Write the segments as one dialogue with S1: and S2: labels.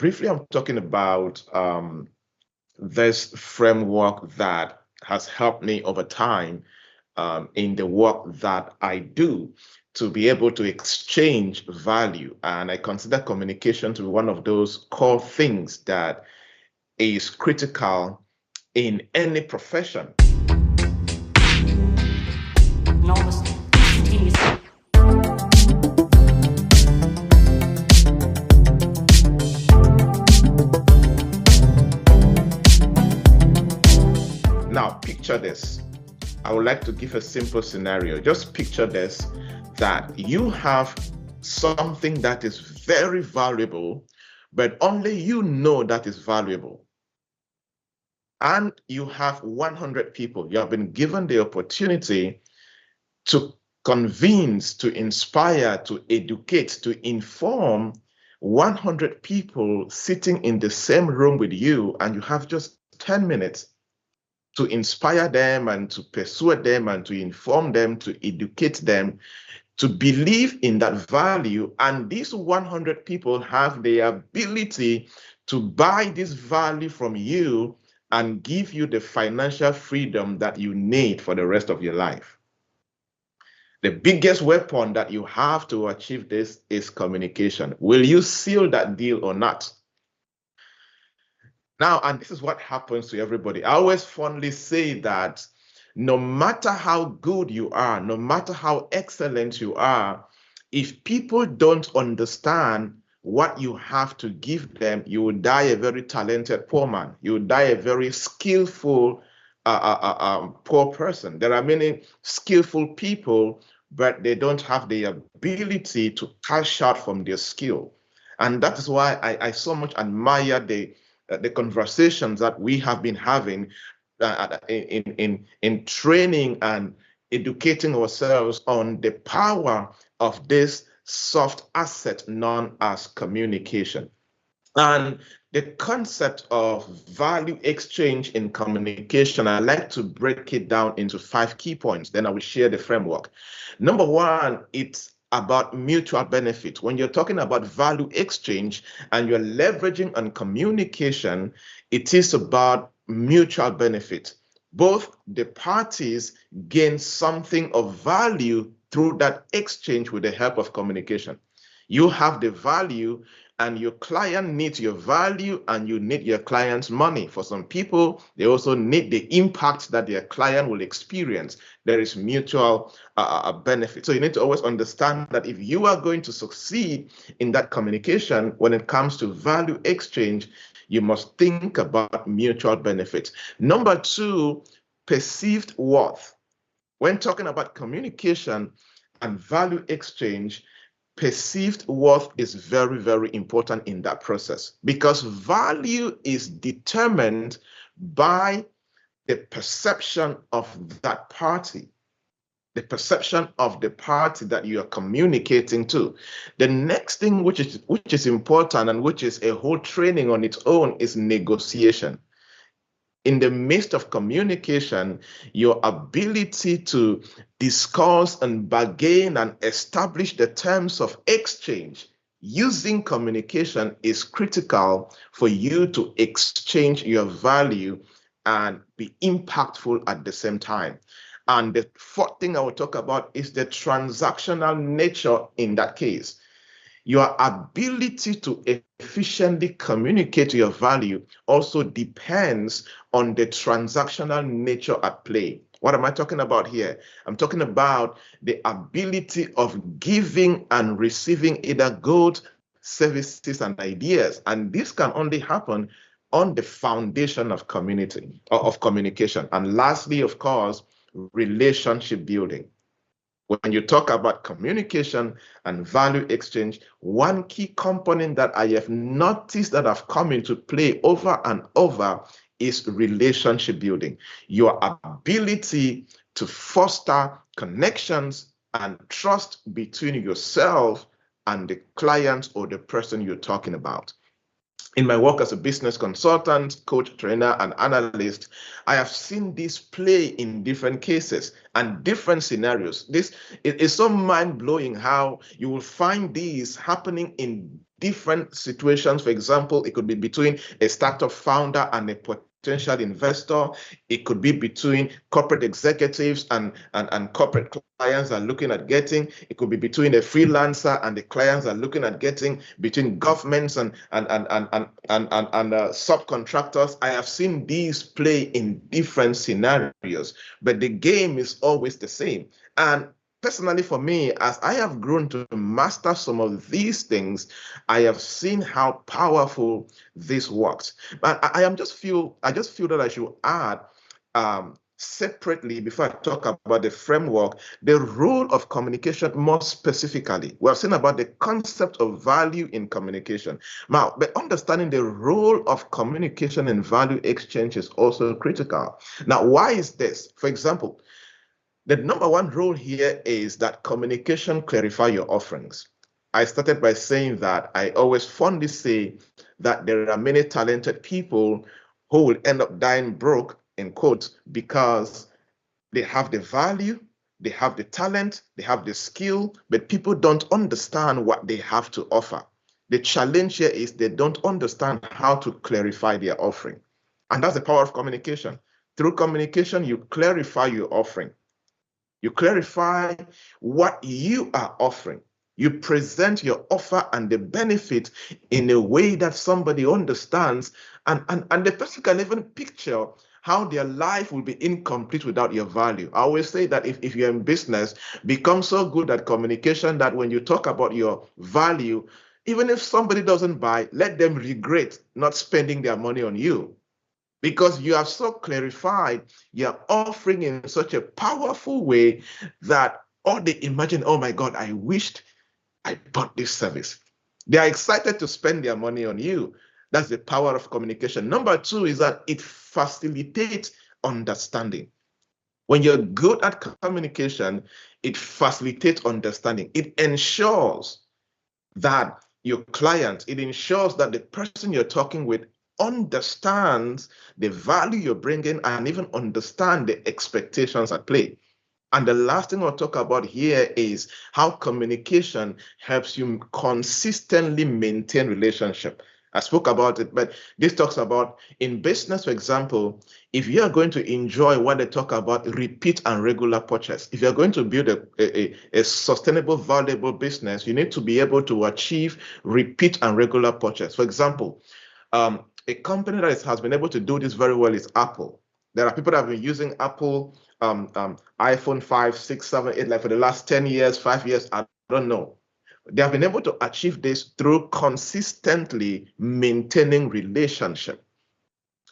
S1: briefly, I'm talking about this framework that has helped me over time in the work that I do to be able to exchange value. And I consider communication to be one of those core things that is critical in any profession. Now, picture this. I would like to give a simple scenario. Just picture this, that you have something that is very valuable, but only you know that is valuable. And you have 100 people. You have been given the opportunity to convince, to inspire, to educate, to inform 100 people sitting in the same room with you, and you have just 10 minutes to inspire them and to persuade them and to inform them, to educate them, to believe in that value. And these 100 people have the ability to buy this value from you and give you the financial freedom that you need for the rest of your life. The biggest weapon that you have to achieve this is communication. Will you seal that deal or not? Now, and this is what happens to everybody. I always fondly say that no matter how good you are, no matter how excellent you are, if people don't understand what you have to give them, you will die a very talented poor man. You will die a very skillful poor person. There are many skillful people, but they don't have the ability to cash out from their skill. And that is why I so much admire the conversations that we have been having in training and educating ourselves on the power of this soft asset known as communication. And the concept of value exchange in communication, I like to break it down into 5 key points. Then I will share the framework. Number 1, it's about mutual benefit. When you're talking about value exchange and you're leveraging on communication, it is about mutual benefit. Both the parties gain something of value through that exchange with the help of communication. You have the value and your client needs your value and you need your client's money. For some people, they also need the impact that their client will experience. There is mutual benefit. So you need to always understand that if you are going to succeed in that communication, when it comes to value exchange, you must think about mutual benefit. Number 2, perceived worth. When talking about communication and value exchange, perceived worth is very, very important in that process, because value is determined by the perception of that party, the perception of the party that you are communicating to. The next thing which is important and which is a whole training on its own is negotiation. In the midst of communication, your ability to discuss and bargain and establish the terms of exchange using communication is critical for you to exchange your value and be impactful at the same time. And the 4th thing I will talk about is the transactional nature in that case. Your ability to efficiently communicate your value also depends on the transactional nature at play. What am I talking about here? I'm talking about the ability of giving and receiving either goods, services, and ideas. And this can only happen on the foundation of communication. And lastly, of course, relationship building. When you talk about communication and value exchange, one key component that I have noticed that have come into play over and over is relationship building. Your ability to foster connections and trust between yourself and the client or the person you're talking about. In my work as a business consultant, coach, trainer, and analyst, I have seen this play in different cases and different scenarios. This is so mind-blowing how you will find these happening in different situations. For example, it could be between a startup founder and a potential investor. It could be between corporate executives and corporate clients are looking at getting. It could be between a freelancer and the clients are looking at getting, between governments and subcontractors. I have seen these play in different scenarios, but the game is always the same. And personally, for me, as I have grown to master some of these things, I have seen how powerful this works. But I just feel that I should add separately, before I talk about the framework, the role of communication more specifically. We have seen about the concept of value in communication. Now, but understanding the role of communication and value exchange is also critical. Now, why is this? For example, the number one role here is that communication clarify your offerings. I started by saying that I always fondly say that there are many talented people who will end up dying broke, in quotes, because they have the value, they have the talent, they have the skill, but people don't understand what they have to offer. The challenge here is they don't understand how to clarify their offering. And that's the power of communication. Through communication, you clarify your offering. You clarify what you are offering. You present your offer and the benefit in a way that somebody understands, and the person can even picture how their life will be incomplete without your value. I always say that if you're in business, become so good at communication that when you talk about your value, even if somebody doesn't buy, let them regret not spending their money on you, because you have so clarified your offering in such a powerful way that all they imagine, oh my God, I wished I bought this service. They are excited to spend their money on you. That's the power of communication. Number two is that it facilitates understanding. When you're good at communication, it facilitates understanding. It ensures that your client, it ensures that the person you're talking with understands the value you're bringing and even understand the expectations at play. And the last thing I'll talk about here is how communication helps you consistently maintain relationship. I spoke about it, but this talks about in business, for example, if you are going to enjoy what they talk about repeat and regular purchase, if you're going to build a sustainable, valuable business, you need to be able to achieve repeat and regular purchase. For example, a company that has been able to do this very well is Apple. There are people that have been using Apple iPhone 5, 6, 7, 8, like for the last 10 years, 5 years, I don't know. They have been able to achieve this through consistently maintaining relationship,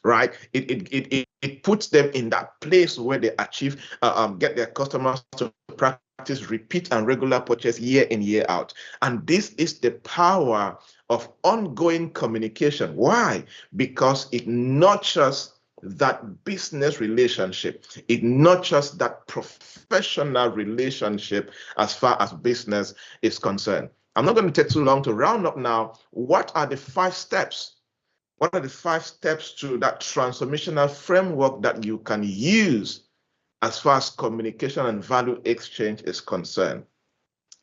S1: right? It puts them in that place where they achieve, get their customers to practice repeat and regular purchase year in, year out. And this is the power of ongoing communication. Why? Because it nurtures that business relationship. It nurtures that professional relationship as far as business is concerned. I'm not going to take too long to round up now. What are the 5 steps? What are the 5 steps to that transformational framework that you can use as far as communication and value exchange is concerned?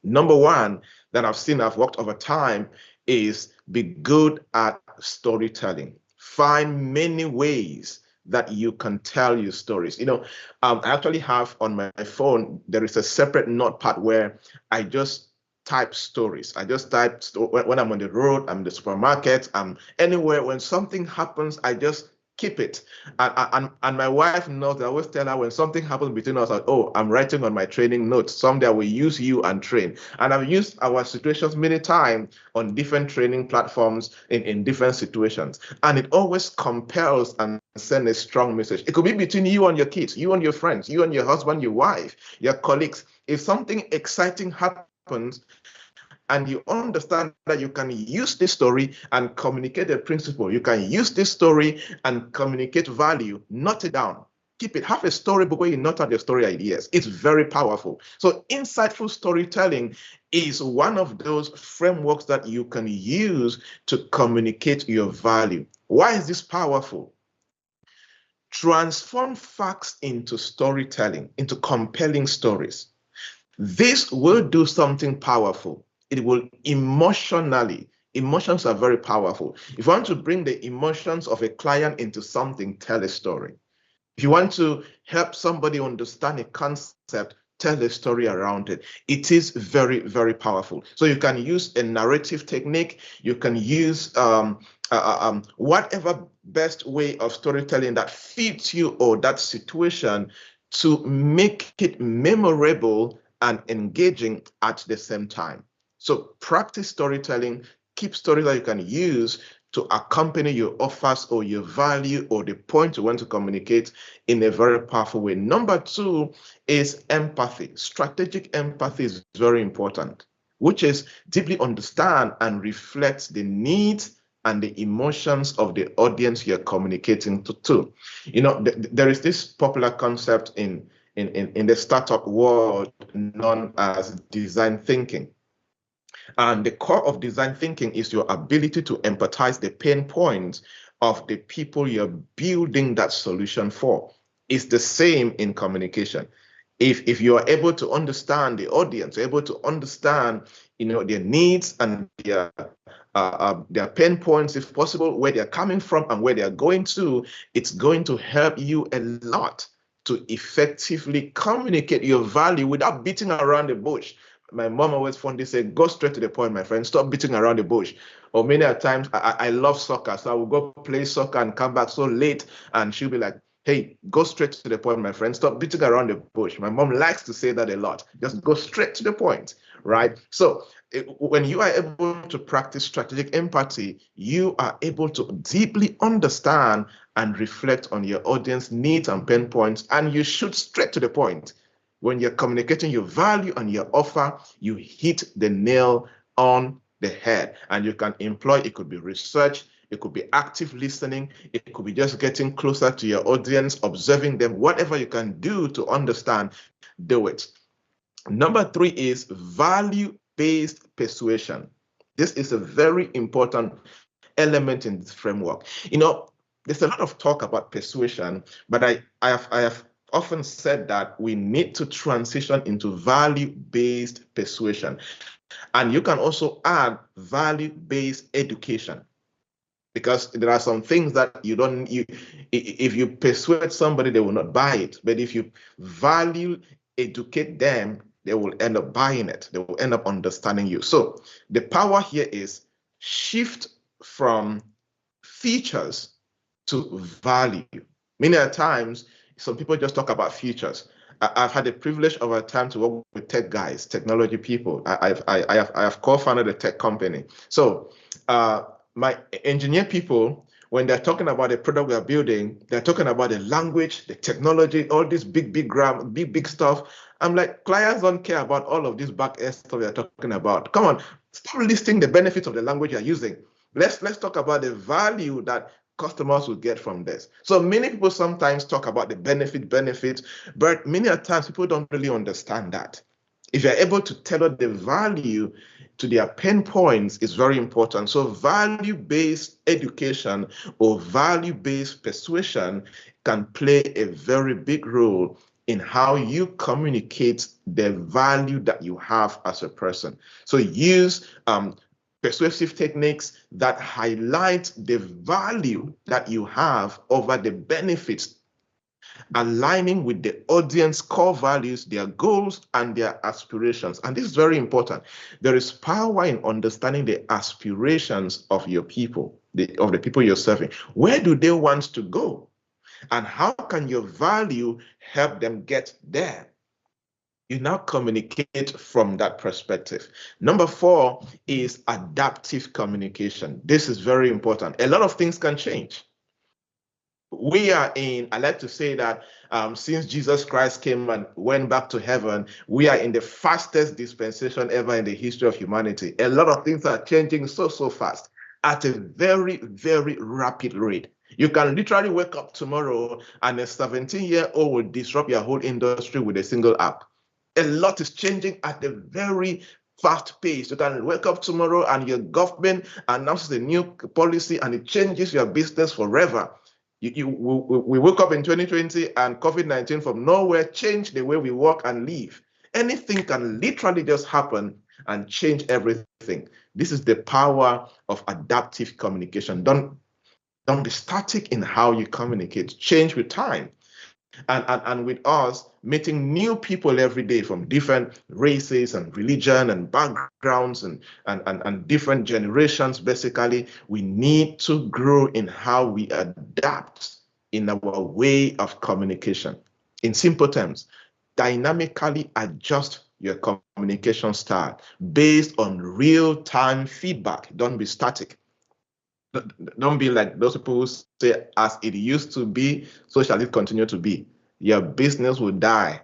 S1: Number 1 that I've worked over time is be good at storytelling. Find many ways that you can tell your stories. You know, I actually have on my phone, there is a separate notepad where I just type stories. I just type when I'm on the road, I'm in the supermarket, I'm anywhere. When something happens, I just keep it. And my wife knows. I always tell her when something happens between us, oh, I'm writing on my training notes. Someday I will use you and train. And I've used our situations many times on different training platforms in different situations. And it always compels and sends a strong message. It could be between you and your kids, you and your friends, you and your husband, your wife, your colleagues. If something exciting happens, and you understand that you can use this story and communicate a principle. You can use this story and communicate value. Note it down. Keep it. Have a storybook where you note out your story ideas. It's very powerful. So insightful storytelling is one of those frameworks that you can use to communicate your value. Why is this powerful? Transform facts into storytelling, into compelling stories. This will do something powerful. It will emotionally Emotions are very powerful. If you want to bring the emotions of a client into something, tell a story. If you want to help somebody understand a concept, tell a story around it. It is very, very powerful. So you can use a narrative technique. You can use whatever best way of storytelling that fits you or that situation to make it memorable and engaging at the same time. So practice storytelling, keep stories that you can use to accompany your offers or your value or the point you want to communicate in a very powerful way. Number two is empathy. Strategic empathy is very important, which is deeply understand and reflect the needs and the emotions of the audience you're communicating to. You know, there is this popular concept in the startup world known as design thinking. And the core of design thinking is your ability to empathize the pain points of the people you're building that solution for. It's the same in communication. If you are able to understand the audience, able to understand, their needs and their pain points, if possible, where they're coming from and where they're going to, it's going to help you a lot to effectively communicate your value without beating around the bush. My mom always fondly say, go straight to the point, my friend. Stop beating around the bush. Or many a times, I love soccer, so I will go play soccer and come back so late, and she'll be like, hey, go straight to the point, my friend. Stop beating around the bush. My mom likes to say that a lot. Just go straight to the point, right? So when you are able to practice strategic empathy, you are able to deeply understand and reflect on your audience needs and pain points, and you shoot straight to the point. When you're communicating your value and your offer, you hit the nail on the head. And you can employ, it could be research, it could be active listening, it could be just getting closer to your audience, observing them, whatever you can do to understand, do it. Number three is value-based persuasion. This is a very important element in this framework. There's a lot of talk about persuasion, but I have often said that we need to transition into value-based persuasion. And you can also add value-based education, because there are some things that if you persuade somebody, they will not buy it. But if you value educate them, they will end up buying it. They will end up understanding you. So the power here is shift from features to value. Many times, some people just talk about features. I've had the privilege over time to work with tech guys, technology people. I have co-founded a tech company. So my engineer people, when they're talking about the product we are building, they're talking about the language, the technology, all this big stuff. I'm like, clients don't care about all of this back end stuff they're talking about. Come on, stop listing the benefits of the language you're using. Let's talk about the value that customers will get from this. So many people sometimes talk about the benefit, but many times people don't really understand that. If you're able to tailor the value to their pain points, is very important. So value-based education or value-based persuasion can play a very big role in how you communicate the value that you have as a person. So use persuasive techniques that highlight the value that you have over the benefits, aligning with the audience core values, their goals, and their aspirations. And this is very important. There is power in understanding the aspirations of your people, of the people you're serving. Where do they want to go? And how can your value help them get there? You now communicate from that perspective. Number four is adaptive communication. This is very important. A lot of things can change. I like to say that since Jesus Christ came and went back to heaven, we are in the fastest dispensation ever in the history of humanity. A lot of things are changing so fast at a very, very rapid rate. You can literally wake up tomorrow and a 17-year-old will disrupt your whole industry with a single app. A lot is changing at a very fast pace. You can wake up tomorrow and your government announces a new policy and it changes your business forever. We woke up in 2020 and COVID-19 from nowhere changed the way we work and live. Anything can literally just happen and change everything. This is the power of adaptive communication. Don't be static in how you communicate. Change with time. And with us meeting new people every day from different races and religion and backgrounds and different generations, basically, we need to grow in how we adapt in our way of communication. In simple terms, dynamically adjust your communication style based on real-time feedback. Don't be static. Don't be like those people who say, as it used to be, so shall it continue to be. Your business will die.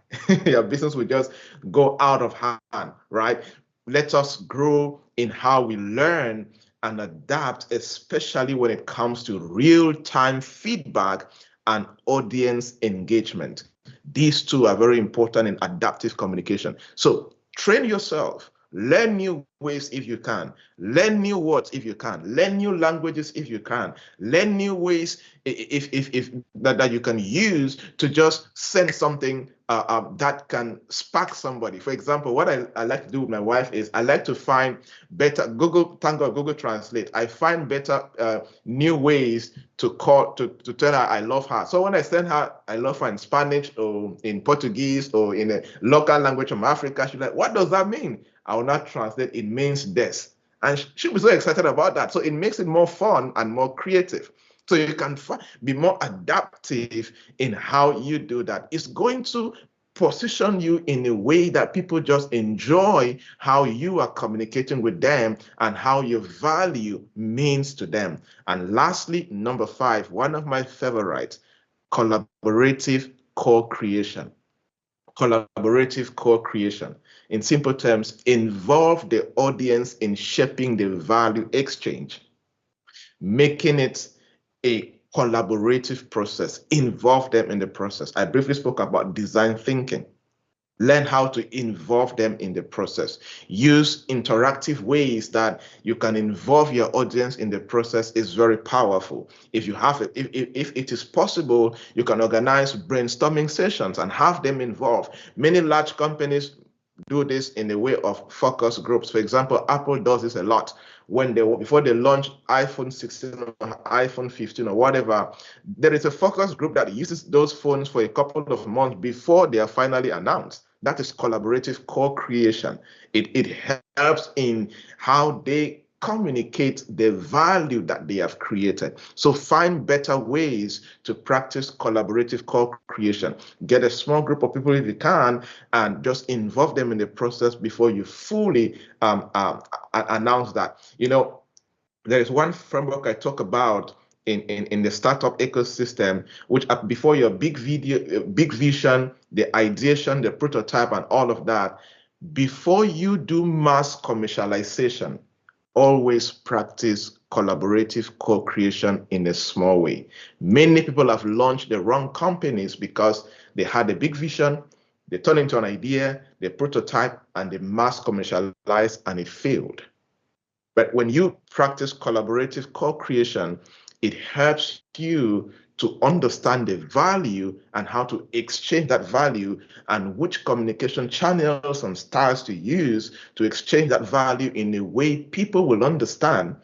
S1: Your business will just go out of hand, right? Let us grow in how we learn and adapt, especially when it comes to real-time feedback and audience engagement. These two are very important in adaptive communication. So train yourself. Learn new ways if you can. Learn new words if you can. Learn new languages if you can. Learn new ways if that you can use to just send something that can spark somebody. For example, what I like to do with my wife is I like to find better thank God, Google Translate. I find better new ways to tell her I love her. So when I send her I love her in Spanish or in Portuguese or in a local language from Africa, she's like, what does that mean? I will not translate. It means this. And she'll be so excited about that. So it makes it more fun and more creative. So you can be more adaptive in how you do that. It's going to position you in a way that people just enjoy how you are communicating with them and how your value means to them. And lastly, number 5, one of my favorites, collaborative co-creation. Collaborative co-creation. In simple terms, involve the audience in shaping the value exchange, making it a collaborative process. Involve them in the process. I briefly spoke about design thinking. Learn how to involve them in the process. Use interactive ways that you can involve your audience in the process is very powerful. If you have if it is possible, you can organize brainstorming sessions and have them involved. Many large companies do this in the way of focus groups. For example, Apple does this a lot. When before they launch iPhone 16 or iPhone 15 or whatever, there is a focus group that uses those phones for a couple of months before they are finally announced. That is collaborative co-creation. It helps in how they communicate the value that they have created. So find better ways to practice collaborative co-creation. Get a small group of people if you can, and just involve them in the process before you fully announce that. You know, there is one framework I talk about in the startup ecosystem, which before your big vision, the ideation, the prototype, and all of that, before you do mass commercialization, always practice collaborative co-creation in a small way. Many people have launched the wrong companies because they had a big vision, they turned into an idea, they prototype, and they mass commercialize, and it failed. But when you practice collaborative co-creation, it helps you to understand the value and how to exchange that value and which communication channels and styles to use to exchange that value in a way people will understand.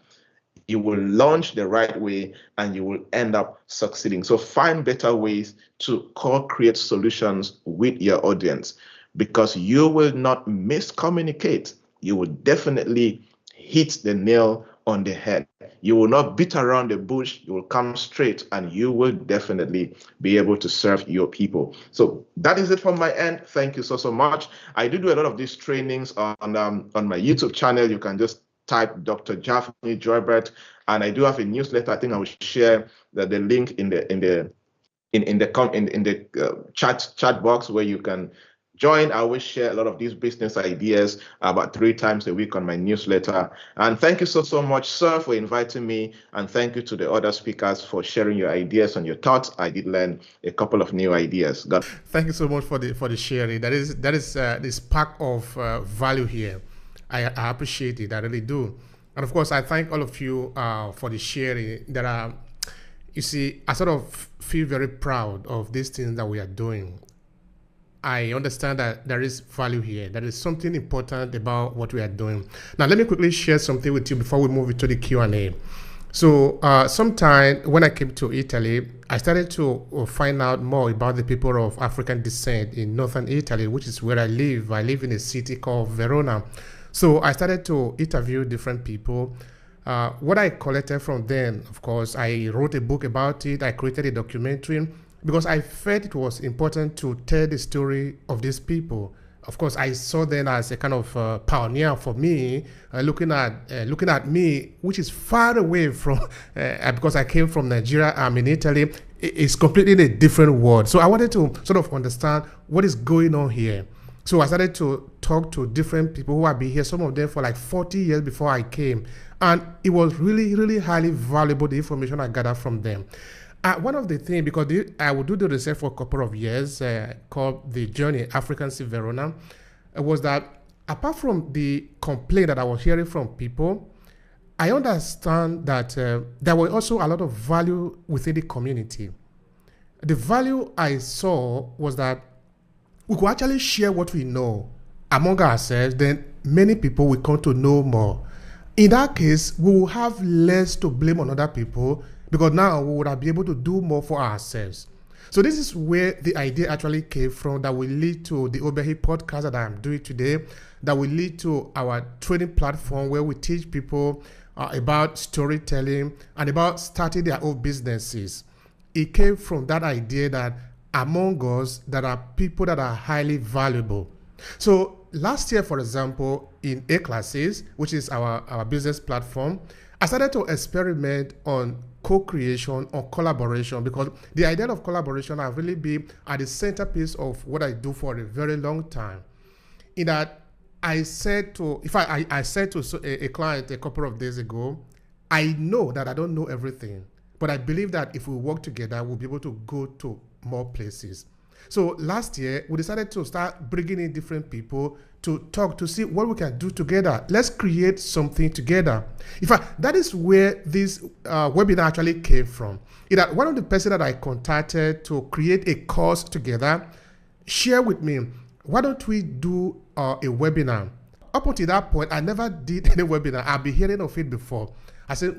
S1: You will launch the right way and you will end up succeeding. So find better ways to co-create solutions with your audience, because you will not miscommunicate. You will definitely hit the nail on the head. You will not beat around the bush. You will come straight, and you will definitely be able to serve your people. So that is it from my end. Thank you so much. I do a lot of these trainings on my YouTube channel. You can just type Dr. Javnyuy Joybert, and I do have a newsletter. I think I will share the link in the chat box where you can join. I always share a lot of these business ideas about 3 times a week on my newsletter. And thank you so much, sir, for inviting me. And thank you to the other speakers for sharing your ideas and your thoughts. I did learn a couple of new ideas.
S2: Thank you so much for the sharing. That is the spark of value here. I appreciate it. I really do. And of course, I thank all of you for the sharing. You see, I sort of feel very proud of these things that we are doing. I understand that there is value here. There is something important about what we are doing. Now, let me quickly share something with you before we move into the Q&A. So, sometime when I came to Italy, I started to find out more about the people of African descent in northern Italy, which is where I live. I live in a city called Verona. So, I started to interview different people. What I collected from them, of course, I wrote a book about it. I created a documentary because I felt it was important to tell the story of these people. Of course, I saw them as a kind of pioneer for me, looking at me, which is far away from, because I came from Nigeria, I'm in Italy, it's completely in a different world. So I wanted to sort of understand what is going on here. So I started to talk to different people who have been here, some of them for like 40 years before I came. And it was really, really highly valuable, the information I gathered from them. One of the things, because I would do the research for a couple of years, called the Journey African Verona, was that apart from the complaint that I was hearing from people, I understand that there were also a lot of value within the community. The value I saw was that we could actually share what we know among ourselves, then many people will come to know more. In that case, we will have less to blame on other people, because now we would have been able to do more for ourselves. So this is where the idea actually came from, that will lead to the Obehi podcast that I'm doing today, that will lead to our training platform where we teach people about storytelling and about starting their own businesses. It came from that idea that among us, there are people that are highly valuable. So last year, for example, in Aclasses, which is our business platform, I started to experiment on co-creation or collaboration, because the idea of collaboration has really been at the centerpiece of what I do for a very long time. In that, I said to a client a couple of days ago, I know that I don't know everything, but I believe that if we work together, we'll be able to go to more places. So last year, we decided to start bringing in different people to talk, to see what we can do together. Let's create something together. In fact, that is where this webinar actually came from. That one of the person that I contacted to create a course together shared with me, why don't we do a webinar? Up until that point, I never did any webinar. I've been hearing of it before. I said,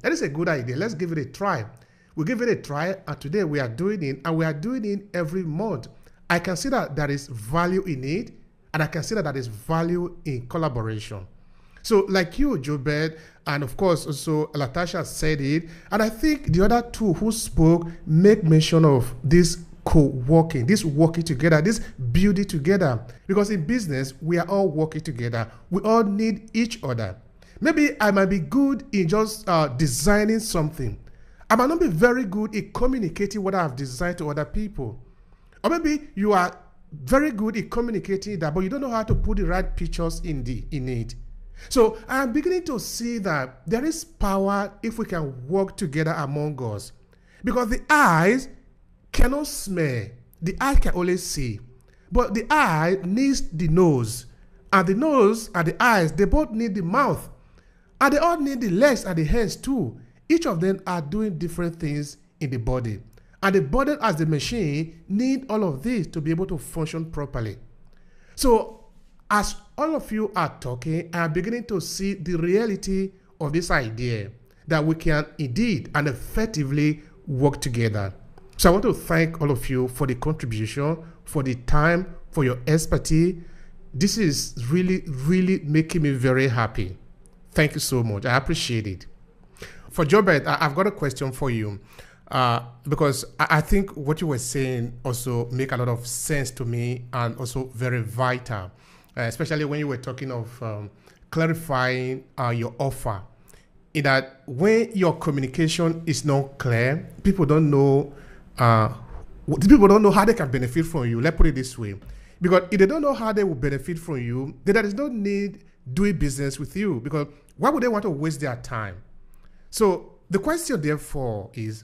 S2: that is a good idea. Let's give it a try. We give it a try, and today we are doing it, and we are doing it every month. I can see that there is value in it, and I can see that there is value in collaboration. So like you, Joybert, and of course also Latasha said it, and I think the other two who spoke make mention of this co-working, this working together, this building together. Because in business, we are all working together. We all need each other. Maybe I might be good in just designing something. I might not be very good in communicating what I have designed to other people. Or maybe you are very good in communicating that, but you don't know how to put the right pictures in it. So I'm beginning to see that there is power if we can work together among us. Because the eyes cannot smell. The eye can only see. But the eye needs the nose. And the nose and the eyes, they both need the mouth. And they all need the legs and the hands too. Each of them are doing different things in the body. And the body as the machine need all of this to be able to function properly. So as all of you are talking, I am beginning to see the reality of this idea that we can indeed and effectively work together. So I want to thank all of you for the contribution, for the time, for your expertise. This is really, really making me very happy. Thank you so much. I appreciate it. For Joybert, I've got a question for you, because I think what you were saying also make a lot of sense to me and also very vital, especially when you were talking of clarifying your offer. In that when your communication is not clear, people don't know how they can benefit from you. Let's put it this way. Because if they don't know how they will benefit from you, then there is no need doing business with you, because why would they want to waste their time? So the question therefore is,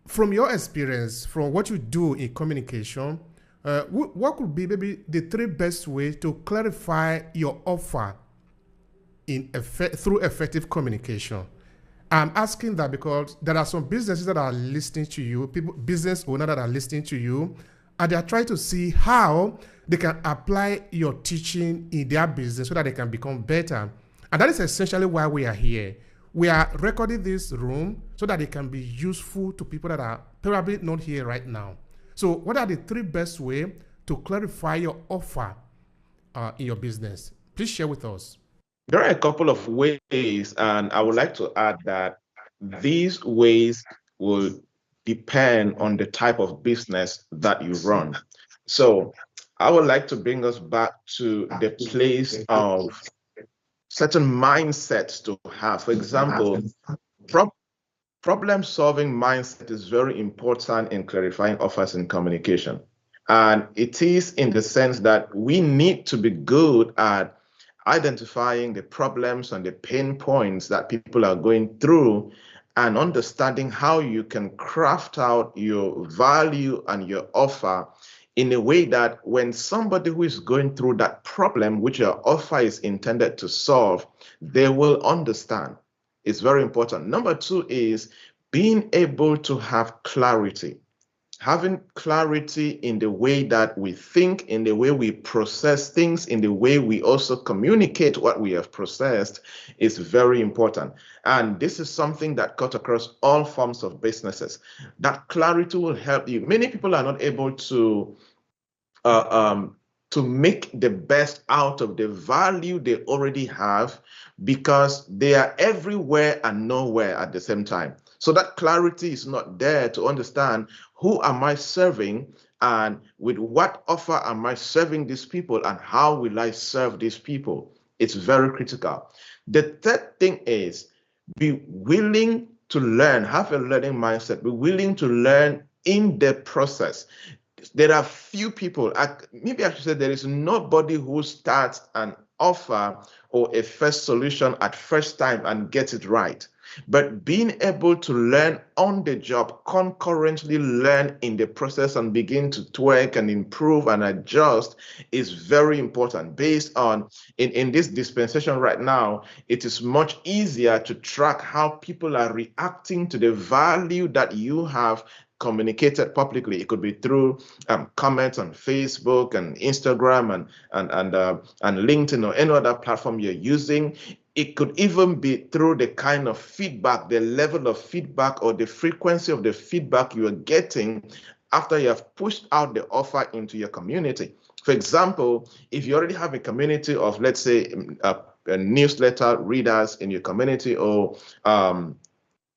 S2: from your experience, from what you do in communication, what could be maybe the three best ways to clarify your offer through effective communication? I'm asking that because there are some businesses that are listening to you, business owners that are listening to you, and they are trying to see how they can apply your teaching in their business so that they can become better. And that is essentially why we are here. We are recording this room so that it can be useful to people that are probably not here right now. So what are the 3 best ways to clarify your offer in your business? Please share with us.
S1: There are a couple of ways, and I would like to add that these ways will depend on the type of business that you run. So I would like to bring us back to the place of certain mindsets to have. For example, problem-solving mindset is very important in clarifying offers and communication. And it is in the sense that we need to be good at identifying the problems and the pain points that people are going through and understanding how you can craft out your value and your offer in a way that when somebody who is going through that problem, which your offer is intended to solve, they will understand. It's very important. Number 2 is being able to have clarity. Having clarity in the way that we think, in the way we process things, in the way we also communicate what we have processed is very important. And this is something that cuts across all forms of businesses. That clarity will help you. Many people are not able to make the best out of the value they already have because they are everywhere and nowhere at the same time. So that clarity is not there to understand who am I serving and with what offer am I serving these people and how will I serve these people. It's very critical. The third thing is be willing to learn, have a learning mindset, be willing to learn in the process. There are few people, maybe I should say there is nobody who starts an offer or a first solution at first time and gets it right. But being able to learn on the job, concurrently learn in the process and begin to tweak and improve and adjust is very important. Based on, in this dispensation right now, it is much easier to track how people are reacting to the value that you have communicated publicly. It could be through comments on Facebook and Instagram and LinkedIn or any other platform you're using. It could even be through the kind of feedback, the level of feedback or the frequency of the feedback you are getting after you have pushed out the offer into your community. For example, if you already have a community of, let's say, a newsletter readers in your community or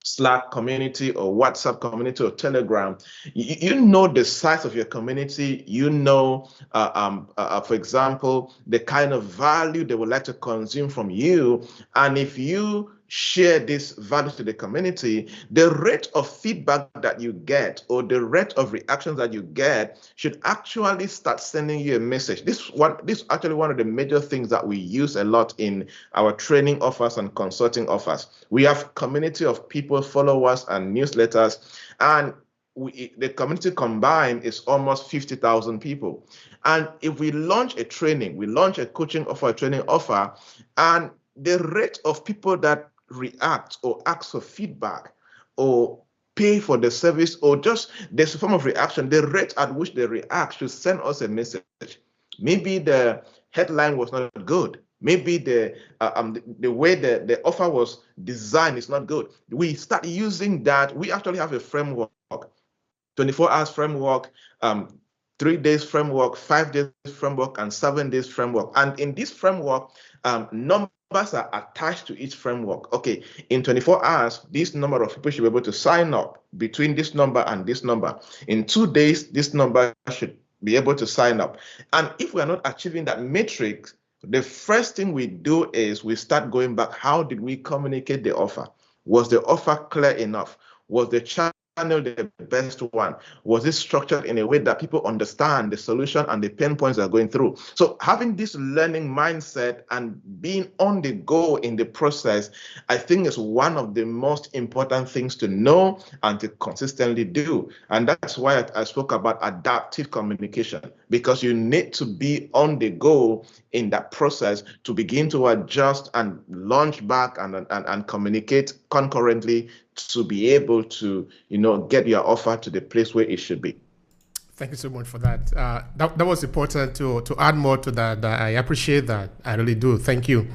S1: Slack community or WhatsApp community or Telegram, you know the size of your community, you know, for example, the kind of value they would like to consume from you. And if you share this value to the community, the rate of feedback that you get or the rate of reactions that you get should actually start sending you a message. This is actually one of the major things that we use a lot in our training offers and consulting offers. We have community of people, followers, and newsletters, and the community combined is almost 50,000 people. And if we launch a training, we launch a coaching offer, a training offer, and the rate of people that react or ask for feedback or pay for the service or just there's a form of reaction, the rate at which they react should send us a message. Maybe the headline was not good. Maybe the way the offer was designed is not good. We start using that. We actually have a framework, 24 hours framework, 3 days framework, 5 days framework, and 7 days framework. And in this framework, numbers are attached to each framework. Okay, in 24 hours, this number of people should be able to sign up between this number and this number. In 2 days, this number should be able to sign up. And if we are not achieving that matrix, the first thing we do is we start going back. How did we communicate the offer? Was the offer clear enough? Was the channel the best one? Was it structured in a way that people understand the solution and the pain points they're going through? So having this learning mindset and being on the go in the process, I think is one of the most important things to know and to consistently do. And that's why I spoke about adaptive communication, because you need to be on the go in that process to begin to adjust and launch back and communicate concurrently to be able to, get your offer to the place where it should be.
S2: Thank you so much for that. That was important to add more to that. I appreciate that. I really do. Thank you.